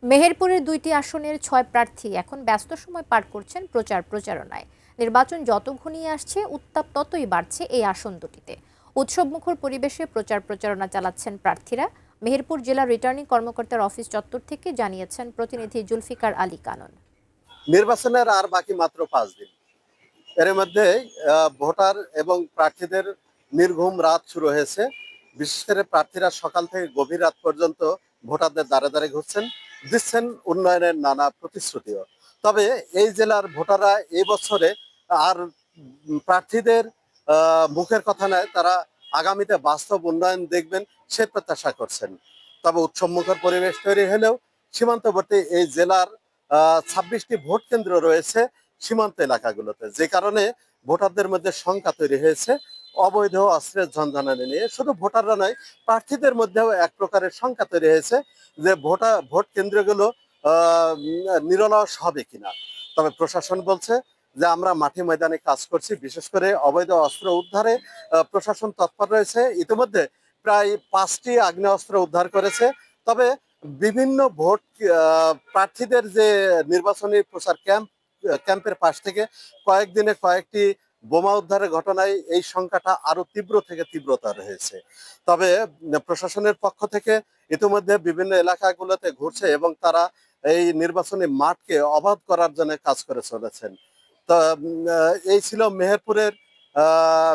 মেহেরপুরের ২টি আসনের ৬ প্রার্থী এখন ব্যস্ত সময় পার করছেন প্রচারণায়। নির্বাচন যত ঘনিয়ে আসছে উত্তাপ ততই বাড়ছে এই আসন দুটিতে। উৎসবমুখর পরিবেশে প্রচারণা চালাচ্ছেন প্রার্থীরা। মেহেরপুর জেলা রিটার্নিং কর্মকর্তার অফিস চত্বর থেকে জানিয়েছেন প্রতিনিধি জুলফিকার আলী কানন। নির্বাচনের আর বাকি মাত্র 5 দিন। এর মধ্যে ভোটার এবং প্রার্থীদের নির্ঘুম রাত শুরু হয়েছে। বিশেষ করে প্রার্থীরা সকাল থেকে গভীর রাত পর্যন্ত ভোটারদের দ্বারে দ্বারে ঘুরছেন, দিচ্ছেন উন্নয়নের নানা প্রতিশ্রুতিও। তবে এই জেলার ভোটাররা এই বছরে আর প্রার্থীদের মুখের কথা নয়, তারা আগামীতে বাস্তব উন্নয়ন দেখবেন সে প্রত্যাশা করছেন। তবে উৎসবমুখর পরিবেশ তৈরি হলেও সীমান্তবর্তী এই জেলার 26টি ভোট কেন্দ্র রয়েছে সীমান্ত এলাকাগুলোতে, যে কারণে ভোটারদের মধ্যে শঙ্কা তৈরি হয়েছে অবৈধ অস্ত্রের ঝনঝনানি নিয়ে। শুধু ভোটাররা নয়, প্রার্থীদের মধ্যেও এক প্রকারের শঙ্কা তৈরি হয়েছে যে ভোট কেন্দ্রগুলো নিরলস হবে কিনা। তবে প্রশাসন বলছে যে আমরা মাঠে ময়দানে কাজ করছি, বিশেষ করে অবৈধ অস্ত্র উদ্ধারে প্রশাসন তৎপর রয়েছে। ইতিমধ্যে প্রায় 5টি আগ্নেয়াস্ত্র উদ্ধার করেছে। তবে বিভিন্ন প্রার্থীদের যে নির্বাচনী প্রচার ক্যাম্পের পাশ থেকে কয়েকদিনে কয়েকটি বোমা উদ্ধারের ঘটনায় এই সংখ্যাটা আরো তীব্র থেকে তীব্রতর হয়েছে। তবে প্রশাসনের পক্ষ থেকে ইতিমধ্যে বিভিন্ন এলাকাগুলোতে ঘুরছে এবং তারা এই নির্বাচনী মাঠকে অবাধ করার জন্য কাজ করে চলেছেন। তো এই ছিল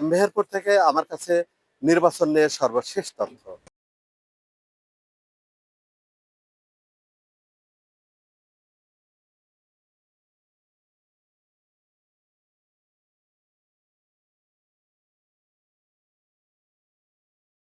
মেহেরপুর থেকে আমার কাছে নির্বাচন নিয়ে সর্বশেষ তথ্য।